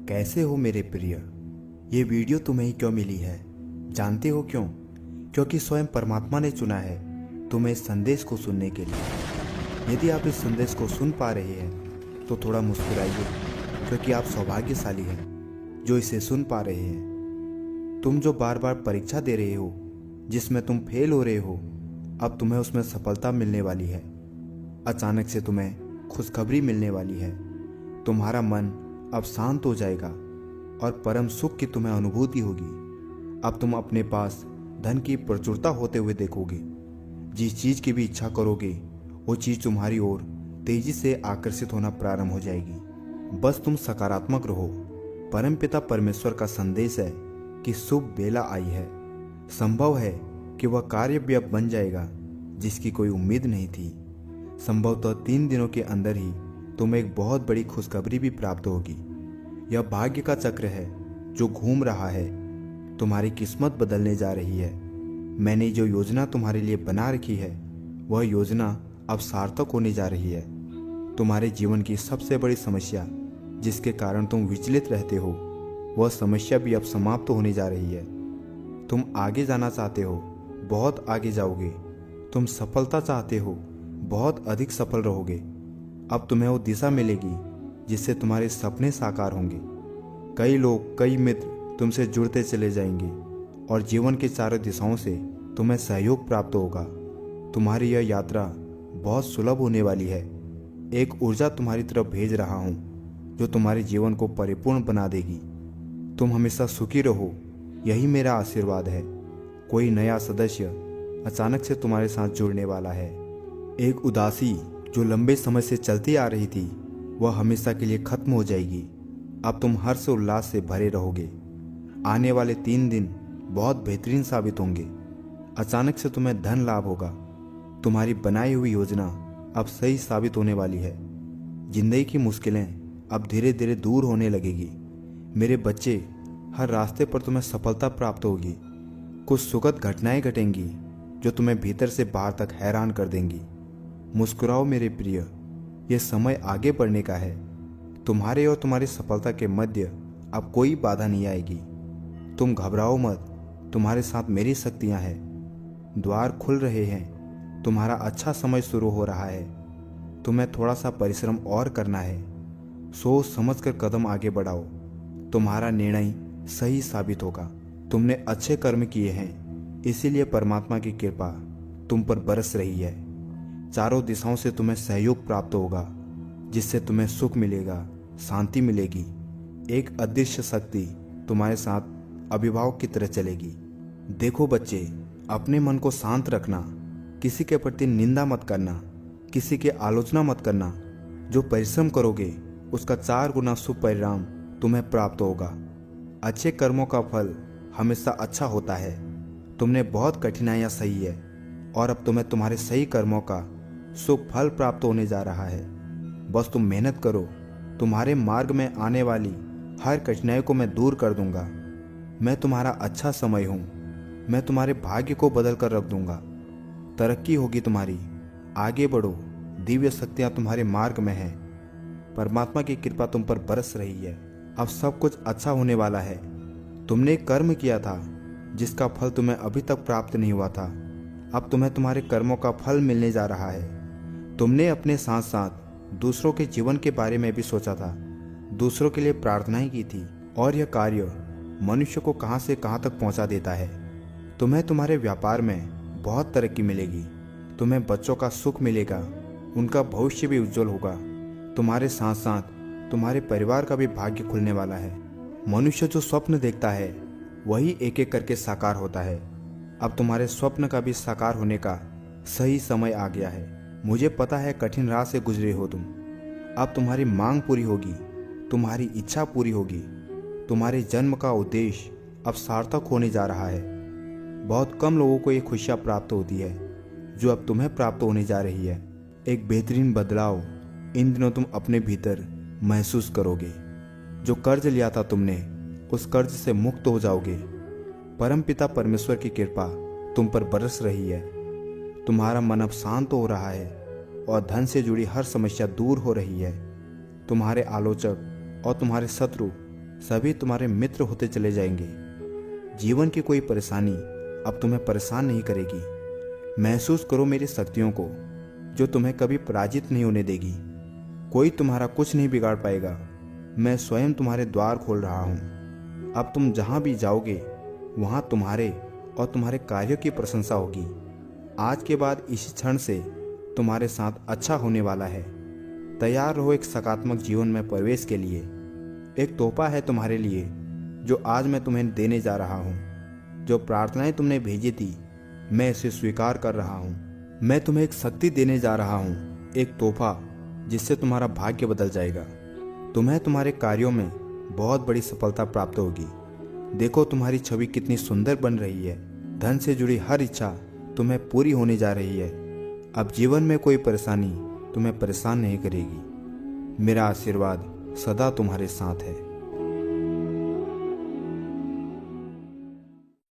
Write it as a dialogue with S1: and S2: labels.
S1: कैसे हो मेरे प्रिय। ये वीडियो तुम्हें ही क्यों मिली है, जानते हो क्यों? क्योंकि स्वयं परमात्मा ने चुना है तुम्हें इस संदेश को सुनने के लिए। यदि आप इस संदेश को सुन पा रहे हैं तो थोड़ा मुस्कुराइए, क्योंकि आप सौभाग्यशाली हैं जो इसे सुन पा रहे हैं। तुम जो बार बार परीक्षा दे रहे हो, जिसमें तुम फेल हो रहे हो, अब तुम्हें उसमें सफलता मिलने वाली है। अचानक से तुम्हें खुशखबरी मिलने वाली है। तुम्हारा मन अब शांत हो जाएगा और परम सुख की तुम्हें अनुभूति होगी। अब तुम अपने पास धन की प्रचुरता होते हुए देखोगे। जिस चीज की भी इच्छा करोगे वो चीज तुम्हारी ओर तेजी से आकर्षित होना प्रारंभ हो जाएगी। बस तुम सकारात्मक रहो। परमपिता परमेश्वर का संदेश है कि शुभ बेला आई है। संभव है कि वह कार्य भी अब बन जाएगा जिसकी कोई उम्मीद नहीं थी। संभवतः 3 दिनों के अंदर ही तुम्हें एक बहुत बड़ी खुशखबरी भी प्राप्त होगी। यह भाग्य का चक्र है जो घूम रहा है। तुम्हारी किस्मत बदलने जा रही है। मैंने जो योजना तुम्हारे लिए बना रखी है वह योजना अब सार्थक होने जा रही है। तुम्हारे जीवन की सबसे बड़ी समस्या जिसके कारण तुम विचलित रहते हो, वह समस्या भी अब समाप्त होने जा रही है। तुम आगे जाना चाहते हो, बहुत आगे जाओगे। तुम सफलता चाहते हो, बहुत अधिक सफल रहोगे। अब तुम्हें वो दिशा मिलेगी जिससे तुम्हारे सपने साकार होंगे। कई लोग, कई मित्र तुमसे जुड़ते चले जाएंगे और जीवन की चारों दिशाओं से तुम्हें सहयोग प्राप्त होगा। तुम्हारी यह यात्रा बहुत सुलभ होने वाली है। एक ऊर्जा तुम्हारी तरफ भेज रहा हूँ जो तुम्हारे जीवन को परिपूर्ण बना देगी। तुम हमेशा सुखी रहो, यही मेरा आशीर्वाद है। कोई नया सदस्य अचानक से तुम्हारे साथ जुड़ने वाला है। एक उदासी जो लंबे समय से चलती आ रही थी वह हमेशा के लिए खत्म हो जाएगी। अब तुम हर्ष और उल्लास से भरे रहोगे। आने वाले 3 दिन बहुत बेहतरीन साबित होंगे। अचानक से तुम्हें धन लाभ होगा। तुम्हारी बनाई हुई योजना अब सही साबित होने वाली है। जिंदगी की मुश्किलें अब धीरे धीरे दूर होने लगेगी। मेरे बच्चे, हर रास्ते पर तुम्हें सफलता प्राप्त होगी। कुछ सुखद घटनाएं घटेंगी जो तुम्हें भीतर से बाहर तक हैरान कर देंगी। मुस्कुराओ मेरे प्रिय, यह समय आगे बढ़ने का है। तुम्हारे और तुम्हारी सफलता के मध्य अब कोई बाधा नहीं आएगी। तुम घबराओ मत, तुम्हारे साथ मेरी शक्तियां हैं। द्वार खुल रहे हैं। तुम्हारा अच्छा समय शुरू हो रहा है। तुम्हें थोड़ा सा परिश्रम और करना है। सोच समझकर कदम आगे बढ़ाओ। तुम्हारा निर्णय सही साबित होगा। तुमने अच्छे कर्म किए हैं, इसीलिए परमात्मा की कृपा तुम पर बरस रही है। चारों दिशाओं से तुम्हें सहयोग प्राप्त होगा जिससे तुम्हें सुख मिलेगा, शांति मिलेगी। एक अदृश्य शक्ति तुम्हारे साथ अभिभावक की तरह चलेगी। देखो बच्चे, अपने मन को शांत रखना। किसी के प्रति निंदा मत करना, किसी की आलोचना मत करना। जो परिश्रम करोगे उसका 4 गुना शुभ परिणाम तुम्हें प्राप्त होगा। अच्छे कर्मों का फल हमेशा अच्छा होता है। तुमने बहुत कठिनाइयां सही है और अब तुम्हें तुम्हारे सही कर्मों का शुभ फल प्राप्त होने जा रहा है। बस तुम मेहनत करो। तुम्हारे मार्ग में आने वाली हर कठिनाई को मैं दूर कर दूंगा। मैं तुम्हारा अच्छा समय हूँ। मैं तुम्हारे भाग्य को बदल कर रख दूंगा। तरक्की होगी तुम्हारी। आगे बढ़ो, दिव्य शक्तियाँ तुम्हारे मार्ग में हैं। परमात्मा की कृपा तुम पर बरस रही है। अब सब कुछ अच्छा होने वाला है। तुमने एक कर्म किया था जिसका फल तुम्हें अभी तक प्राप्त नहीं हुआ था। अब तुम्हें तुम्हारे कर्मों का फल मिलने जा रहा है। तुमने अपने साथ साथ दूसरों के जीवन के बारे में भी सोचा था, दूसरों के लिए प्रार्थनाएं की थी, और यह कार्य मनुष्य को कहां से कहां तक पहुंचा देता है। तुम्हें तुम्हारे व्यापार में बहुत तरक्की मिलेगी। तुम्हें बच्चों का सुख मिलेगा, उनका भविष्य भी उज्जवल होगा। तुम्हारे साथ साथ तुम्हारे परिवार का भी भाग्य खुलने वाला है। मनुष्य जो स्वप्न देखता है वही एक एक करके साकार होता है। अब तुम्हारे स्वप्न का भी साकार होने का सही समय आ गया है। मुझे पता है कठिन राह से गुजरे हो तुम। अब तुम्हारी मांग पूरी होगी, तुम्हारी इच्छा पूरी होगी। तुम्हारे जन्म का उद्देश्य अब सार्थक होने जा रहा है। बहुत कम लोगों को ये खुशियाँ प्राप्त होती है जो अब तुम्हें प्राप्त होने जा रही है। एक बेहतरीन बदलाव इन दिनों तुम अपने भीतर महसूस करोगे। जो कर्ज लिया था तुमने, उस कर्ज से मुक्त हो जाओगे। परमपिता परमेश्वर की कृपा तुम पर बरस रही है। तुम्हारा मन अब शांत हो रहा है और धन से जुड़ी हर समस्या दूर हो रही है। तुम्हारे आलोचक और तुम्हारे शत्रु सभी तुम्हारे मित्र होते चले जाएंगे। जीवन की कोई परेशानी अब तुम्हें परेशान नहीं करेगी। महसूस करो मेरी शक्तियों को जो तुम्हें कभी पराजित नहीं होने देगी। कोई तुम्हारा कुछ नहीं बिगाड़ पाएगा। मैं स्वयं तुम्हारे द्वार खोल रहा हूँ। अब तुम जहाँ भी जाओगे वहाँ तुम्हारे और तुम्हारे कार्यों की प्रशंसा होगी। आज के बाद इसी क्षण से तुम्हारे साथ अच्छा होने वाला है। तैयार रहो एक सकारात्मक जीवन में प्रवेश के लिए। एक तोहफा है तुम्हारे लिए जो आज मैं तुम्हें देने जा रहा हूँ। जो प्रार्थनाएं तुमने भेजी थी मैं इसे स्वीकार कर रहा हूँ। मैं तुम्हें एक शक्ति देने जा रहा हूँ, एक तोहफा जिससे तुम्हारा भाग्य बदल जाएगा। तुम्हें तुम्हारे कार्यों में बहुत बड़ी सफलता प्राप्त होगी। देखो तुम्हारी छवि कितनी सुंदर बन रही है। धन से जुड़ी हर इच्छा तुम्हें पूरी होने जा रही है। अब जीवन में कोई परेशानी तुम्हें परेशान नहीं करेगी। मेरा आशीर्वाद सदा तुम्हारे साथ है।